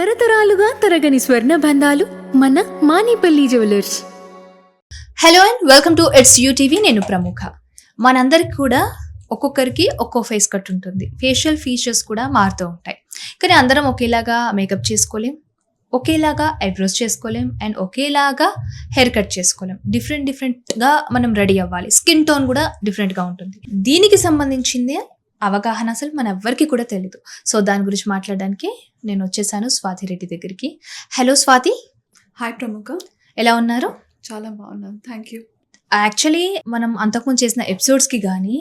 తరతరాలుగా తరగని స్వర్ణ బంధాలు మన Manipalli jewellers. Hello and welcome to it's UTV. నేను ప్రముఖ. మనందరికి కూడా ఒక్కొక్కరికి ఒక్కో ఫేస్ కట్ ఉంటుంది. ఫేషియల్ ఫీచర్స్ కూడా మారుతూ ఉంటాయి. కానీ అందరం ఒకేలాగా మేకప్ చేసుకోలేం, ఒకేలాగా ఐబ్రోస్ చేసుకోలేం, అండ్ ఒకేలాగా హెయిర్ కట్ చేసుకోలేం. డిఫరెంట్గా మనం రెడీ అవ్వాలి. స్కిన్ టోన్ కూడా డిఫరెంట్గా ఉంటుంది. దీనికి సంబంధించింది అవగాహన అసలు మన ఎవ్వరికి కూడా తెలీదు. సో దాని గురించి మాట్లాడడానికి నేను వచ్చేసాను స్వాతి రెడ్డి దగ్గరికి. హలో స్వాతి. హాయ్ ప్రముఖ, ఎలా ఉన్నారు? చాలా బాగున్నాను, థ్యాంక్ యూ. యాక్చువల్లీ మనం అంతకుముందు చేసిన ఎపిసోడ్స్కి కానీ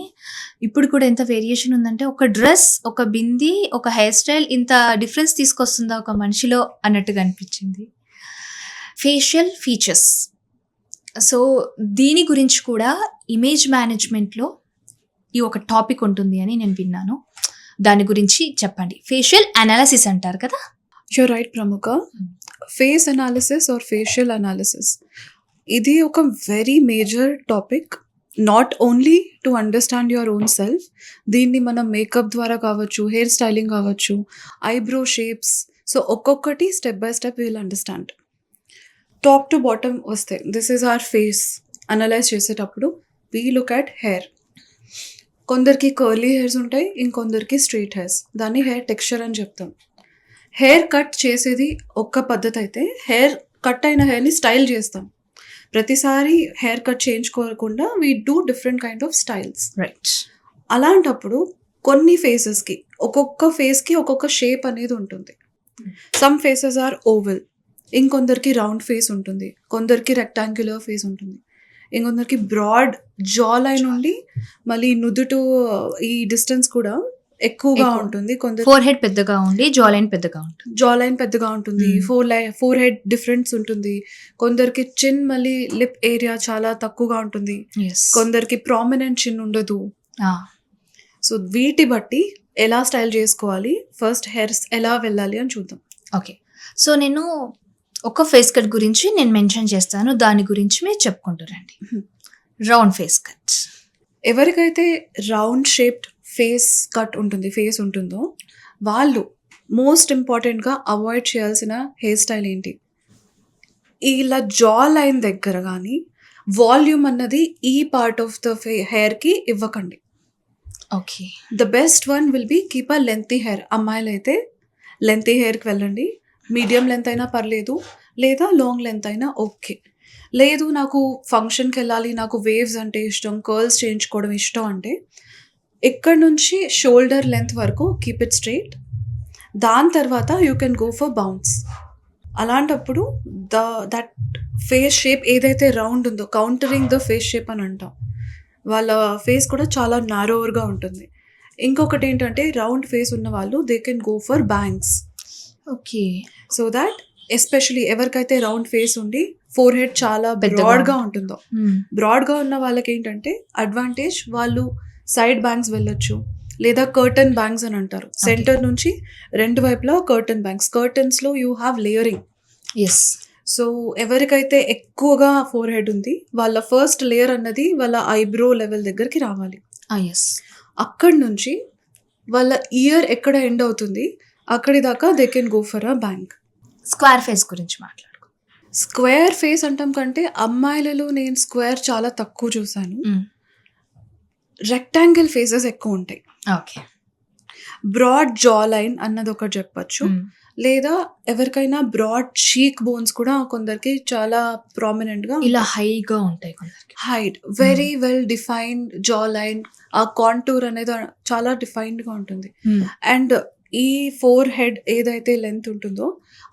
ఇప్పుడు కూడా ఎంత వేరియేషన్ ఉందంటే, ఒక డ్రెస్, ఒక బింది, ఒక హెయిర్ స్టైల్ ఇంత డిఫరెన్స్ తీసుకొస్తుందా ఒక మనిషిలో అన్నట్టుగా అనిపించింది. ఫేషియల్ ఫీచర్స్, సో దీని గురించి కూడా ఇమేజ్ మేనేజ్మెంట్లో ఈ ఒక టాపిక్ ఉంటుంది అని నేను విన్నాను. దాని గురించి చెప్పండి. ఫేషియల్ అనాలిసిస్ అంటారు కదా? యూర్ రైట్ ప్రముఖ. Face analysis or facial analysis ఇది ఒక very major topic. Not only to understand your own self, దీన్ని మనం మేకప్ ద్వారా కావచ్చు, హెయిర్ స్టైలింగ్ కావచ్చు, ఐబ్రో షేప్స్, సో ఒక్కొక్కటి step by step will understand. Top to bottom వస్తే this is our face analyse చేసేటప్పుడు వీ లుక్ అట్ హెయిర్. కొందరికి curly hairs ఉంటాయి, ఇంకొందరికి స్ట్రైట్ హెయిర్స్. దాన్ని హెయిర్ టెక్స్చర్ అని చెప్తాం. హెయిర్ కట్ చేసేది ఒక్క పద్ధతి అయితే, హెయిర్ కట్ అయిన హెయిర్ని స్టైల్ చేస్తాం. ప్రతిసారి హెయిర్ కట్ చేయించుకోకుండా we do different kind of styles. Right. అలాంటప్పుడు కొన్ని ఫేసెస్కి, ఒక్కొక్క ఫేస్కి ఒక్కొక్క షేప్ అనేది ఉంటుంది. సమ్ ఫేసెస్ ఆర్ ఓవెల్, ఇంకొందరికి రౌండ్ ఫేస్ ఉంటుంది, కొందరికి రెక్టాంగులర్ ఫేస్ ఉంటుంది, ఇంకొందరికి బ్రాడ్ జా లైన్ ఉండి మళ్ళీ నుదుటు ఈ డిస్టెన్స్ కూడా ఎక్కువగా ఉంటుంది. కొందరు ఫోర్ హెడ్ పెద్దగా ఉండి జా లైన్ పెద్దగా ఉంటుంది. జా లైన్ పెద్దగా ఉంటుంది, ఫోర్ హెడ్ డిఫరెన్స్ ఉంటుంది. కొందరికి చిన్ మళ్ళీ లిప్ ఏరియా చాలా తక్కువగా ఉంటుంది, కొందరికి ప్రామినెంట్ చిన్ ఉండదు. సో వీటి బట్టి ఎలా స్టైల్ చేసుకోవాలి, ఫస్ట్ హెయిర్స్ ఎలా వెళ్ళాలి అని చూద్దాం. ఓకే, సో నేను ఒక ఫేస్ కట్ గురించి నేను మెన్షన్ చేస్తాను, దాని గురించి మీరు చెప్పుకుంటారండి. Round face cut. ఎవరికైతే రౌండ్ షేప్డ్ ఫేస్ కట్ ఉంటుంది, ఫేస్ ఉంటుందో, వాళ్ళు మోస్ట్ ఇంపార్టెంట్గా అవాయిడ్ చేయాల్సిన హెయిర్ స్టైల్ ఏంటి? ఇలా జా లైన్ దగ్గర కానీ వాల్యూమ్ అన్నది ఈ పార్ట్ ఆఫ్ ద హెయిర్కి ఇవ్వకండి. Okay. The best one will be keep a lengthy hair. అమ్మాయిలు అయితే లెంతీ హెయిర్కి వెళ్ళండి. మీడియం లెంత్ అయినా పర్లేదు, లేదా లాంగ్ లెంత్ అయినా ఓకే. లేదు నాకు ఫంక్షన్కి వెళ్ళాలి, నాకు వేవ్స్ అంటే ఇష్టం, కర్ల్స్ చేయించుకోవడం ఇష్టం అంటే ఇక్కడ నుంచి షోల్డర్ లెంత్ వరకు కీప్ ఇట్ స్ట్రైట్. దాని తర్వాత you can go for bounce. అలాంటప్పుడు దట్ ఫేస్ షేప్ ఏదైతే రౌండ్ ఉందో, కౌంటరింగ్ ద ఫేస్ షేప్ అని అంటాం, వాళ్ళ ఫేస్ కూడా చాలా నారోవర్గా ఉంటుంది. ఇంకొకటి ఏంటంటే, రౌండ్ ఫేస్ ఉన్న వాళ్ళు they can go for bangs. Okay. So that especially ఎవరికైతే రౌండ్ ఫేస్ ఉండి ఫోర్ హెడ్ చాలా బ్రాడ్గా ఉంటుందో, బ్రాడ్గా ఉన్న వాళ్ళకి ఏంటంటే అడ్వాంటేజ్, వాళ్ళు సైడ్ బ్యాంగ్స్ వెళ్ళొచ్చు, లేదా కర్టన్ బ్యాంగ్స్ అని అంటారు. సెంటర్ నుంచి రెండు వైపులా కర్టన్ బ్యాంగ్స్. కర్టన్స్లో you have layering. Yes. So ఎవరికైతే ఎక్కువగా ఫోర్ హెడ్ ఉంది, వాళ్ళ ఫస్ట్ లేయర్ అన్నది వాళ్ళ ఐబ్రో లెవెల్ దగ్గరికి రావాలి. ఎస్. అక్కడి నుంచి వాళ్ళ ఇయర్ ఎక్కడ ఎండ్ అవుతుంది అక్కడి దాకా they can go for a bang. Square face గురించి మాట్లాడుకో. స్క్వేర్ ఫేస్ అంటాం కంటే అమ్మాయిలలో నేను స్క్వేర్ చాలా తక్కువ చూసాను. రెక్టాంగిల్ ఫేసెస్ ఎక్కువ ఉంటాయి. ఓకే. బ్రాడ్ జా లైన్ అన్నది ఒకటి చెప్పచ్చు, లేదా ఎవరికైనా బ్రాడ్ చీక్ బోన్స్ కూడా కొందరికి చాలా ప్రామినెంట్గా ఇలా హైగా ఉంటాయి. కొందరికి height, very well defined jaw line, ఆ కాంటూర్ అనేది చాలా డిఫైన్డ్గా ఉంటుంది. అండ్ ఈ ఫోర్ హెడ్ ఏదైతే లెంత్ ఉంటుందో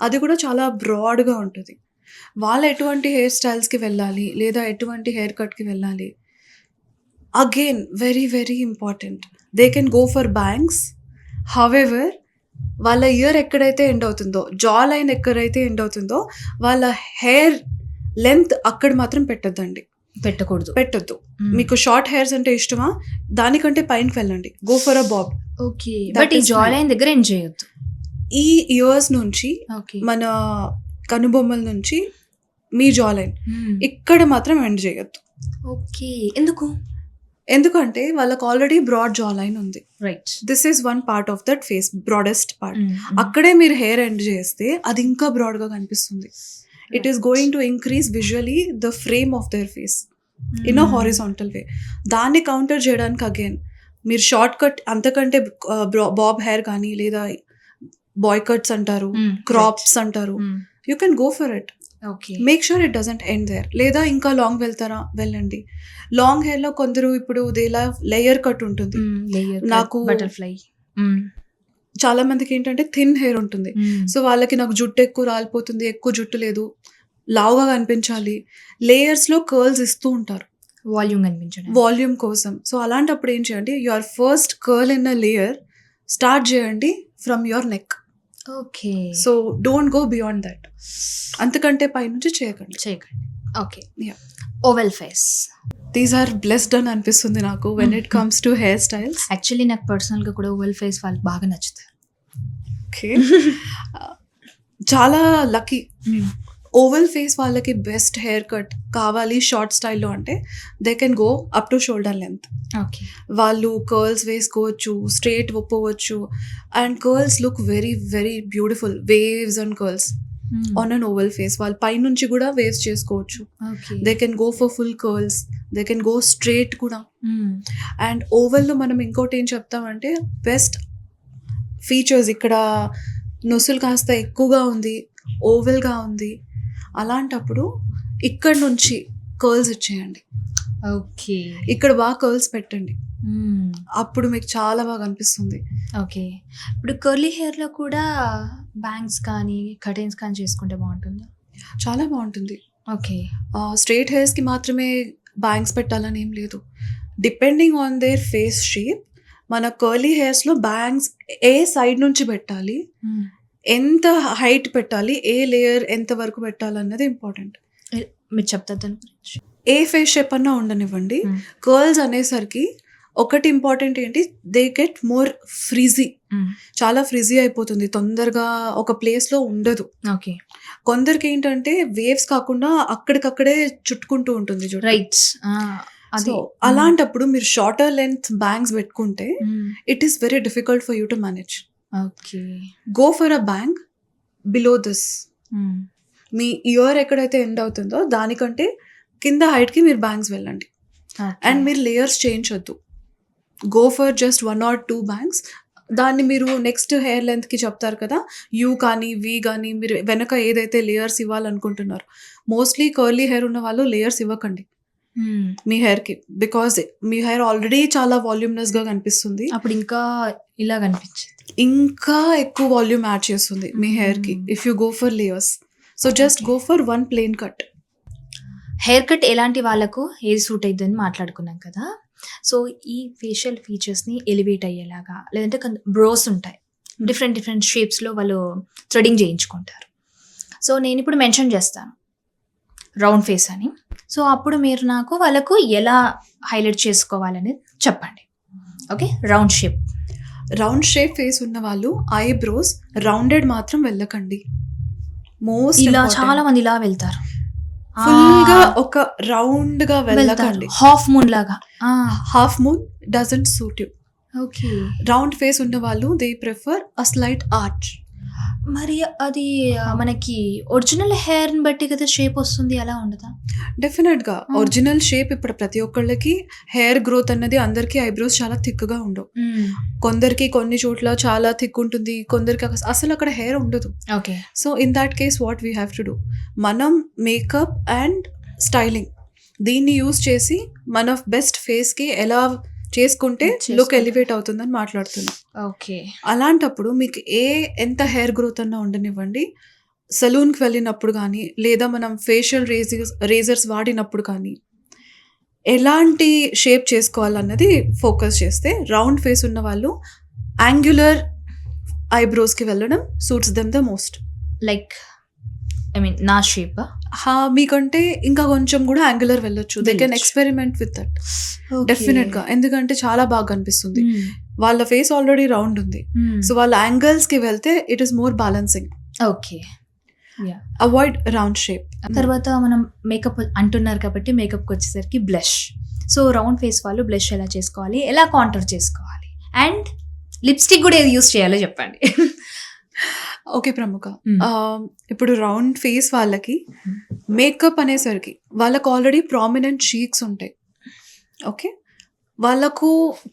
అది కూడా చాలా బ్రాడ్గా ఉంటుంది. వాళ్ళు ఎటువంటి హెయిర్ స్టైల్స్కి వెళ్ళాలి, లేదా ఎటువంటి హెయిర్ కట్కి వెళ్ళాలి, again very very important. They can go for bangs. However వాళ్ళ ఇయర్ ఎక్కడైతే ఎండ్ అవుతుందో, జా లైన్ ఎక్కడైతే ఎండ్ అవుతుందో, వాళ్ళ హెయిర్ లెంత్ అక్కడ మాత్రం పెట్టద్దండి, పెట్టొద్దు. మీకు షార్ట్ హెయిర్స్ అంటే ఇష్టమా, దానికంటే పైనకి వెళ్ళండి, go for a Bob. Okay. But ఈ జా లైన్ దగ్గర ఎండ్ చేయొద్దు. ఈ ఇయర్స్ నుంచి, మన కనుబొమ్మల నుంచి మీ జా లైన్ ఇక్కడ మాత్రం ఎండ్ చేయొద్దు. ఓకే. ఎందుకు? ఎందుకంటే వాళ్ళకి ఆల్రెడీ బ్రాడ్ జా లైన్ ఉంది. Right. This is one part of that face, broadest part. అక్కడే మీరు హెయిర్ ఎండ్ చేస్తే అది ఇంకా బ్రాడ్గా కనిపిస్తుంది. It is going to increase visually the frame of their face in a horizontal way. దాన్ని counter చేయడానికి అగైన్ మీరు షార్ట్ కట్ అంతకంటే బాబ్ హెయిర్ కానీ లేదా బాయ్ కట్స్ అంటారు, క్రాప్స్ అంటారు, you can go for it. Okay. Make sure it doesn't end there. లేదా ఇంకా లాంగ్ వెళ్తారా, వెళ్ళండి. లాంగ్ హెయిర్ లో కొందరు ఇప్పుడు దేలా లేయర్ కట్ ఉంటుంది. నాకు బటర్ఫ్లై చాలా మందికి ఏంటంటే థిన్ హెయిర్ ఉంటుంది. సో వాళ్ళకి నాకు జుట్టు ఎక్కువ రాలిపోతుంది, ఎక్కువ జుట్టు లేదు, లావుగా కనిపించాలి, లేయర్స్ లో కర్ల్స్ ఇస్తూ ఉంటారు వాల్యూమ్ కనిపించడం, వాల్యూమ్ కోసం. సో అలాంటప్పుడు ఏం చేయండి, your first curl in a layer start చేయండి from your neck. Okay. So don't go beyond that. అంతకంటే పైనుంచి చేయకండి. Okay. Yeah. Oval face. These are blessed అని అనిపిస్తుంది నాకు when it comes to hair styles. Actually నాకు పర్సనల్గా కూడా ఓవెల్ ఫేస్ వాళ్ళకి బాగా నచ్చుతారు. ఓకే. చాలా లక్కీ. ఓవెల్ ఫేస్ వాళ్ళకి బెస్ట్ హెయిర్ కట్ కావాలి షార్ట్ స్టైల్లో అంటే they can go up to shoulder length. Okay. వాళ్ళు కర్ల్స్ వేసుకోవచ్చు, స్ట్రేట్ ఒప్పవచ్చు, and curls look very very beautiful, waves and curls on an oval face. వాళ్ళు పైనుంచి కూడా వేవ్స్ చేసుకోవచ్చు. They can go for full curls, they can go straight కూడా. And ఓవెల్లో మనం ఇంకోటి ఏం చెప్తామంటే బెస్ట్ ఫీచర్స్, ఇక్కడ నొసులు కాస్త ఎక్కువగా ఉంది, ఓవెల్గా ఉంది, అలాంటప్పుడు ఇక్కడ నుంచి కర్ల్స్ ఇచ్చేయండి. ఓకే. ఇక్కడ బాగా కర్ల్స్ పెట్టండి, అప్పుడు మీకు చాలా బాగా అనిపిస్తుంది. ఓకే. ఇప్పుడు కర్లీ హెయిర్లో కూడా బ్యాంగ్స్ కానీ కటింగ్స్ కానీ చేసుకుంటే బాగుంటుందా? చాలా బాగుంటుంది. ఓకే. స్ట్రేట్ హెయిర్స్కి మాత్రమే బ్యాంగ్స్ పెట్టాలని ఏం లేదు. Depending on their face shape మన కర్లీ హెయిర్స్లో బ్యాంగ్స్ ఏ సైడ్ నుంచి పెట్టాలి, ఎంత హైట్ పెట్టాలి, ఏ లేయర్ ఎంత వరకు పెట్టాలన్నది ఇంపార్టెంట్. మీరు చెప్తారు దాని గురించి? ఏ ఫేస్ షేప్ అన్నా ఉండనివ్వండి, కర్ల్స్ అనేసరికి ఒకటి ఇంపార్టెంట్ ఏంటి, దే గెట్ మోర్ ఫ్రిజీ. చాలా ఫ్రిజీ అయిపోతుంది, తొందరగా ఒక ప్లేస్లో ఉండదు. ఓకే. కొందరికి ఏంటంటే వేవ్స్ కాకుండా అక్కడికక్కడే చుట్టుకుంటూ ఉంటుంది జుట్టు. రైట్స్. సో అలాంటప్పుడు మీరు షార్టర్ లెంత్ బ్యాంగ్స్ పెట్టుకుంటే it is very difficult for you to manage. Okay. Go for a bang below this. మీ ఇయర్ ఎక్కడైతే ఎండ్ అవుతుందో దానికంటే కింద హైట్కి మీరు బ్యాంగ్స్ వెళ్ళండి. అండ్ మీరు లేయర్స్ చేయించొద్దు. Go for just 1 or 2 bangs. దాన్ని మీరు నెక్స్ట్ హెయిర్ లెంత్కి చెప్తారు కదా, యూ కానీ వి కానీ మీరు వెనక ఏదైతే లేయర్స్ ఇవ్వాలనుకుంటున్నారు, మోస్ట్లీ కర్లీ హెయిర్ ఉన్న వాళ్ళు లేయర్స్ ఇవ్వకండి మీ హెయిర్కి, బికాజ్ మీ హెయిర్ ఆల్రెడీ చాలా వాల్యూమ్నెస్గా కనిపిస్తుంది. అప్పుడు ఇంకా ఇలా కనిపించింది, ఇంకా ఎక్కువ వాల్యూమ్ యాడ్ చేస్తుంది మీ హెయిర్కి if you go for layers. So just go for 1 plain cut. Hair cut ఎలాంటి వాళ్ళకు ఏది సూట్ అవుతుందని మాట్లాడుకున్నాం కదా. సో ఈ ఫేషియల్ ఫీచర్స్ని ఎలివేట్ అయ్యేలాగా, లేదంటే బ్రోస్ ఉంటాయి డిఫరెంట్ డిఫరెంట్ షేప్స్లో వాళ్ళు థ్రెడింగ్ చేయించుకుంటారు. సో నేను ఇప్పుడు మెన్షన్ చేస్తాను రౌండ్ ఫేస్ అని. సో అప్పుడు మీరు నాకు వాళ్ళకు ఎలా హైలైట్ చేసుకోవాలనేది చెప్పండి. ఓకే. రౌండ్ షేప్ ఫేస్ ఉన్న వాళ్ళు ఐబ్రోస్ రౌండెడ్ మాత్రం వెళ్ళకండి. మోస్ట్ ఇలా చాలా మంది ఇలా వెళ్తారు, ఫుల్ గా ఒక రౌండ్ గా వెళ్ళకండి. హాఫ్ మూన్ లాగా. Half moon doesn't suit you. Okay. Round face ఉన్న వాళ్ళు they prefer a slight arch. మరి అది మనకి ఒరిజినల్ హెయిర్ని బట్టి కదా షేప్ వస్తుంది, అలా ఉండదా? డెఫినెట్గా ఒరిజినల్ షేప్. ఇప్పుడు ప్రతి ఒక్కళ్ళకి హెయిర్ గ్రోత్ అన్నది, అందరికీ ఐబ్రోస్ చాలా థిక్గా ఉండవు. కొందరికి కొన్ని చోట్ల చాలా థిక్ ఉంటుంది, కొందరికి అసలు అక్కడ హెయిర్ ఉండదు. Okay. So in that case what we have to do, మనం మేకప్ అండ్ స్టైలింగ్ దీన్ని యూజ్ చేసి మన బెస్ట్ ఫేస్కి ఎలా చేసుకుంటే లుక్ ఎలివేట్ అవుతుందని మాట్లాడుతున్నాం. ఓకే. అలాంటప్పుడు మీకు ఎంత హెయిర్ గ్రోత్ అన్నా ఉండనివ్వండి, సలూన్కి వెళ్ళినప్పుడు కానీ లేదా మనం ఫేషియల్ రేజర్స్ వాడినప్పుడు కానీ ఎలాంటి షేప్ చేసుకోవాలన్నది ఫోకస్ చేస్తే రౌండ్ ఫేస్ ఉన్న వాళ్ళు యాంగులర్ ఐబ్రోస్కి వెళ్ళడం suits them the most. Like నా షేప్ మీకంటే ఇంకా కొంచెం కూడా యాంగులర్ వెళ్ళొచ్చు. They can experiment with that డెఫినెట్గా. ఎందుకంటే చాలా బాగా కనిపిస్తుంది, వాళ్ళ ఫేస్ ఆల్రెడీ రౌండ్ ఉంది. సో వాళ్ళ యాంగిల్స్కి వెళ్తే it is more balancing. Okay. Avoid round shape. తర్వాత మనం మేకప్ అంటున్నారు కాబట్టి మేకప్కి వచ్చేసరికి బ్లష్. సో రౌండ్ ఫేస్ వాళ్ళు బ్లష్ ఎలా చేసుకోవాలి, ఎలా కాంటూర్ చేసుకోవాలి, అండ్ లిప్స్టిక్ కూడా ఏది యూస్ చేయాలో చెప్పండి. ఓకే ప్రముఖ. Mm. ఇప్పుడు రౌండ్ ఫేస్ వాళ్ళకి మేకప్ అనేసరికి వాళ్ళకు ఆల్రెడీ ప్రామినెంట్ చీక్స్ ఉంటాయి. ఓకే, వాళ్ళకు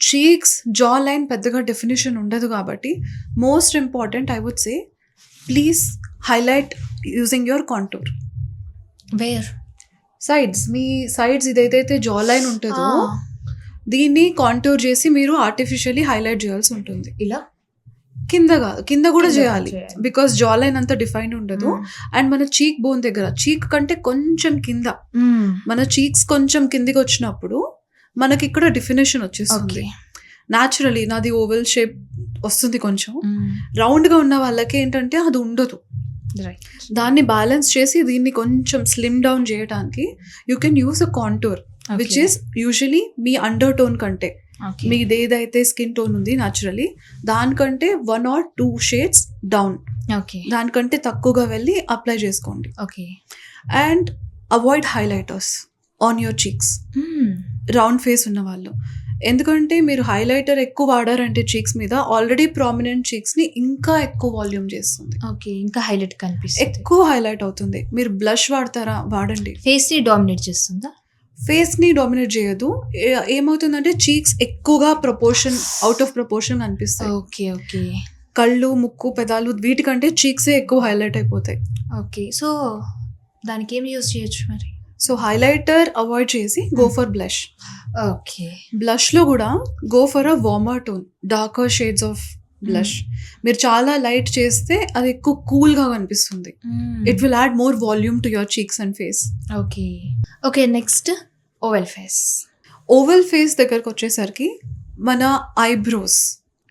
చీక్స్ జా లైన్ పెద్దగా డెఫినేషన్ ఉండదు కాబట్టి most important I would say please highlight using your contour where sides. మీ సైడ్స్ ఇదైతే జా లైన్ ఉంటుందో దీన్ని కాంటూర్ చేసి మీరు ఆర్టిఫిషియలీ హైలైట్ చేయాల్సి ఉంటుంది. ఇలా కింద కూడా కింద చేయాలి చేయాలి. బికాస్ జా లైన్ అంత డిఫైన్డ్ ఉండదు. అండ్ మన చీక్ బోన్ దగ్గర, చీక్ కంటే కొంచెం కింద, మన చీక్స్ కొంచెం కిందికి వచ్చినప్పుడు మనకి ఇక్కడ డెఫినేషన్ వచ్చేస్తుంది. న్యాచురలీ నాది ఓవెల్ షేప్ వస్తుంది, కొంచెం రౌండ్ గా ఉన్న వాళ్ళకి ఏంటంటే అది ఉండదు. దాన్ని బ్యాలెన్స్ చేసి దీన్ని కొంచెం స్లిమ్ డౌన్ చేయడానికి you can use a contour which is usually me under tone కంటే, మీది ఏదైతే స్కిన్ టోన్ ఉంది న్యాచురలీ దానికంటే 1 or 2 షేడ్స్ డౌన్, దానికంటే తక్కువగా వెళ్ళి అప్లై చేసుకోండి. And avoid highlighters on your cheeks, round face ఉన్న వాళ్ళు. ఎందుకంటే మీరు హైలైటర్ ఎక్కువ వాడారంటే చీక్స్ మీద ఆల్రెడీ ప్రామినెంట్ చీక్స్ ని ఇంకా ఎక్కువ వాల్యూమ్ చేస్తుంది, ఇంకా హైలైట్ కనిపిస్తుంది, ఎక్కువ హైలైట్ అవుతుంది. మీరు బ్లష్ వాడతారా? వాడండి. ఫేస్ ని డామినేట్ చేస్తుందా? ఫేస్ ని డామినేట్ చేయదు. ఏమవుతుందంటే చీక్స్ ఎక్కువగా అవుట్ ఆఫ్ ప్రపోర్షన్ అనిపిస్తాయి. ఓకే. కళ్ళు, ముక్కు, పెదాలు వీటికంటే చీక్సే ఎక్కువ హైలైట్ అయిపోతాయి. ఓకే, సో దానికి ఏం యూస్ చేయొచ్చు మరి? సో హైలైటర్ అవాయిడ్ చేసి go for blush. Okay, blush లో కూడా go for a warmer tone, darker shades of blush. మీరు చాలా లైట్ చేస్తే అది ఎక్కువ కూల్ గా కనిపిస్తుంది. It will add more volume to your cheeks and face. Okay, next oval face. Oval face దగ్గరకు వచ్చేసరికి మన ఐబ్రోస్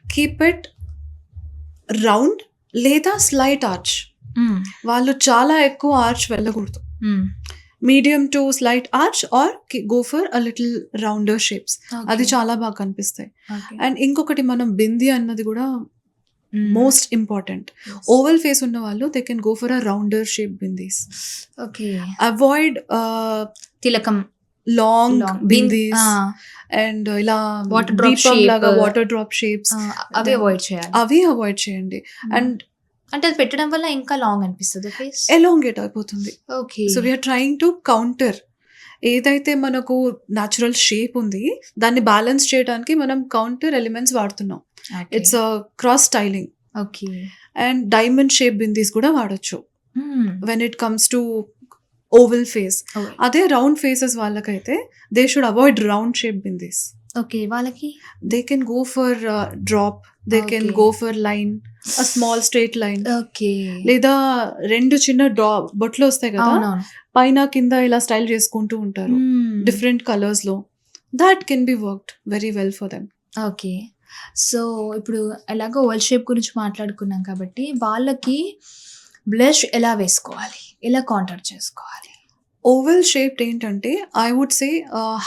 కీప్ ఇట్ రౌండ్ లేదా స్లైట్ ఆర్చ్. వాళ్ళు చాలా ఎక్కువ ఆర్చ్ వెళ్ళకూడదు. Medium to slight arch or go for a little rounder shapes. అది చాలా బాగా కనిపిస్తాయి. అండ్ ఇంకొకటి మనం బింది అన్నది కూడా మోస్ట్ ఇంపార్టెంట్. ఓవెల్ ఫేస్ ఉన్న వాళ్ళు they can go for a rounder shape bindis. Avoid తిలకం, లాంగ్ బిందీస్ అండ్ ఇలా వాటర్ డ్రాప్ షేప్స్ అవి అవాయిడ్ చేయండి. అండ్ అంటే అది పెట్టడం వల్ల ఇంకా లాంగ్ అనిపిస్తుంది, ఫేస్ ఎలాంగేట్ అయిపోతుంది. So we are trying to counter ఏదైతే మనకు న్యాచురల్ షేప్ ఉంది దాన్ని బ్యాలెన్స్ చేయడానికి మనం కౌంటర్ ఎలిమెంట్స్ వాడుతున్నాం. It's cross styling. And diamond shape bindis కూడా వాడచ్చు when it comes to oval face. అదే రౌండ్ ఫేసెస్ వాళ్ళకైతే they should avoid round shape bindis. వాళ్ళకి they can go for drop, they can go for line, a small straight line. లేదా 2 చిన్న బొట్లు వస్తాయి కదా, పైన కింద ఇలా స్టైల్ చేసుకుంటూ ఉంటారు డిఫరెంట్ కలర్స్ లో. That can be worked very well for them. Okay, so ఇప్పుడు ఎలాగో ఓవెల్ షేప్ గురించి మాట్లాడుకున్నాం కాబట్టి వాళ్ళకి బ్లష్ ఎలా వేసుకోవాలి, ఎలా కాంటూర్ చేసుకోవాలి? ఓవెల్ షేప్ ఏంటంటే I would say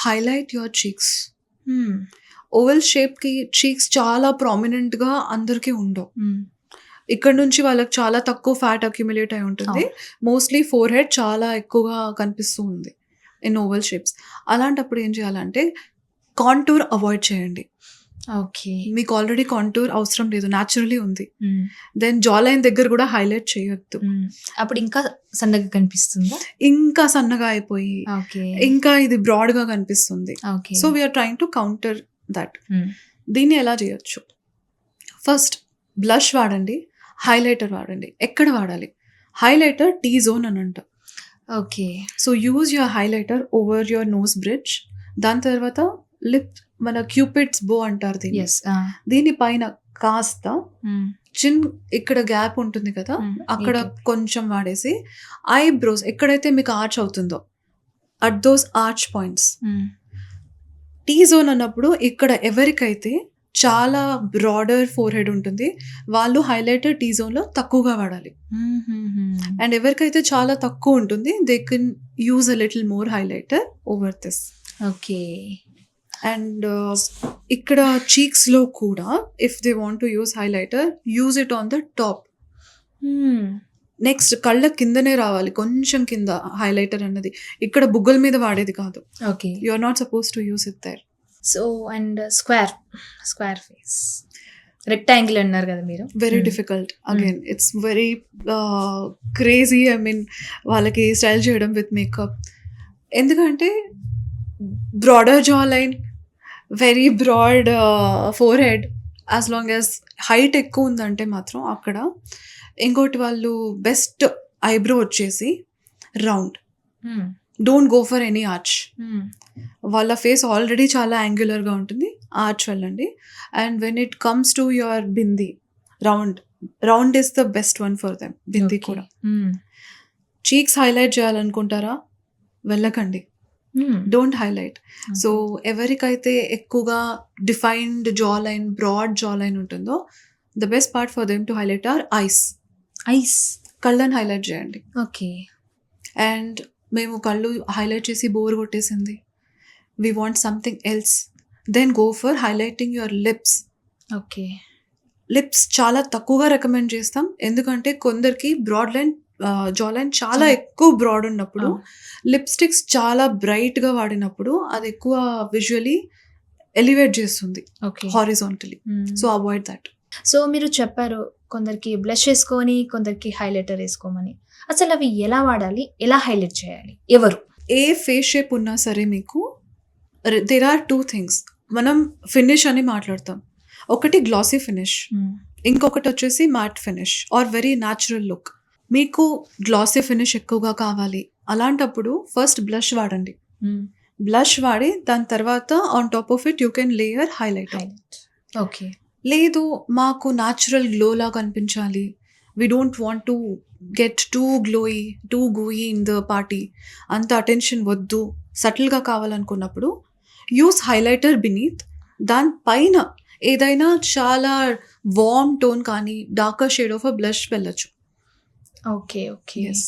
highlight your cheeks. Oval shape కి చీక్స్ చాలా ప్రామినెంట్ గా అందరికీ ఉండవు. ఇక్కడ నుంచి వాళ్ళకి చాలా తక్కువ ఫ్యాట్ అక్యుములేట్ అయి ఉంటుంది. మోస్ట్లీ ఫోర్ హెడ్ చాలా ఎక్కువగా కనిపిస్తూ ఉంది ఇన్ ఓవెల్ షేప్స్. అలాంటప్పుడు ఏం చేయాలంటే కాంటూర్ అవాయిడ్ చేయండి. మీకు ఆల్రెడీ కాంటూర్ అవసరం లేదు, న్యాచురలీ ఉంది. దెన్ జా లైన్ దగ్గర కూడా హైలైట్ చేయొద్దు, అప్పుడు ఇంకా సన్నగా కనిపిస్తుంది, ఇంకా సన్నగా అయిపోయి ఇంకా ఇది బ్రాడ్ గా కనిపిస్తుంది. So we are trying to counter that. దీన్ని ఎలా చేయొచ్చు? ఫస్ట్ బ్లష్ వాడండి, హైలైటర్ వాడండి. ఎక్కడ వాడాలి? హైలైటర్ టీ జోన్ అని అంట. So use your highlighter over your nose bridge. దాని తర్వాత లిప్, మన క్యూపిడ్స్ బో అంటారు దీన్ని. దీని పైన కాస్త చిన్ ఇక్కడ గ్యాప్ ఉంటుంది కదా, అక్కడ కొంచెం వాడేసి ఐబ్రోస్ ఎక్కడైతే మీకు ఆర్చ్ అవుతుందో at those arch points. Tea zone అన్నప్పుడు ఇక్కడ ఎవరికైతే చాలా బ్రాడర్ ఫోర్ హెడ్ ఉంటుంది వాళ్ళు హైలైటర్ టీ జోన్ లో తక్కువగా వాడాలి. అండ్ ఎవరికైతే చాలా తక్కువ ఉంటుంది they can use a little more highlighter over this. And ఇక్కడ చీక్స్ లో కూడా if they want to use highlighter use it on the top. Next కళ్ళ కిందనే రావాలి, కొంచెం కింద హైలైటర్ అన్నది. ఇక్కడ బుగ్గల మీద వాడేది కాదు. You are not suppose to use it there. So and square face rectangle అన్నారు కదా మీరు. Very difficult again. It's very crazy. I mean వాళ్ళకి స్టైల్ చేయడం విత్ మేకప్. ఎందుకంటే broader jaw line, very broad forehead, as long as height ఎక్కువ ఉందంటే మాత్రం అక్కడ. ఇంకోటి వాళ్ళు బెస్ట్ ఐబ్రో వచ్చేసి round. Don't go for any arch. వాళ్ళ ఫేస్ ఆల్రెడీ చాలా యాంగులర్గా ఉంటుంది, ఆర్చ్ వెళ్ళండి. And when it comes to your bindi, round is the best one for them. Bindi కూడా. చీక్స్ హైలైట్ చేయాలనుకుంటారా, వెళ్ళకండి, డోంట్ హైలైట్. సో ఎవరికైతే ఎక్కువగా defined jaw line, broad jaw line ఉంటుందో, the best part for them to highlight are eyes. కళ్ళని highlight చేయండి. Okay. And మేము కళ్ళు highlight చేసి బోర్ కొట్టేసింది, we want something else, then go for highlighting your lips. Okay. Lips చాలా తక్కువగా recommend చేస్తాం, ఎందుకంటే కొందరికి బ్రాడ్ లైన్ జా లైన్ చాలా ఎక్కువ బ్రాడ్ ఉన్నప్పుడు, లిప్స్టిక్స్ చాలా బ్రైట్గా వాడినప్పుడు అది ఎక్కువ విజువలీ ఎలివేట్ చేస్తుంది horizontally. So avoid that. So మీరు చెప్పారు కొందరికి బ్లష్ వేసుకొని, కొందరికి హైలైటర్ వేసుకోమని. అసలు అవి ఎలా వాడాలి, ఎలా హైలైట్ చేయాలి, ఎవరు? ఏ ఫేస్ షేప్ ఉన్నా సరే మీకు దేర్ ఆర్ టూ థింగ్స్. మనం ఫినిష్ అని మాట్లాడతాం. ఒకటి గ్లాసీ ఫినిష్, ఇంకొకటి వచ్చేసి matte finish or very natural look. మీకు గ్లాసీ ఫినిష్ ఎక్కువగా కావాలి అలాంటప్పుడు ఫస్ట్ బ్లష్ వాడండి. బ్లష్ వాడి దాని తర్వాత on top of it you can layer highlighter. Okay. లేదు మాకు న్యాచురల్ గ్లో లాగా కనిపించాలి, we don't want to get too glowy, too gooey in the party, అంత అటెన్షన్ వద్దు, సటిల్గా కావాలనుకున్నప్పుడు యూస్ హైలైటర్ బినీత్. దానిపైన ఏదైనా చాలా వార్మ్ టోన్ కానీ darker shade of a blush వెళ్ళచ్చు. ఓకే. ఓకే. Yes.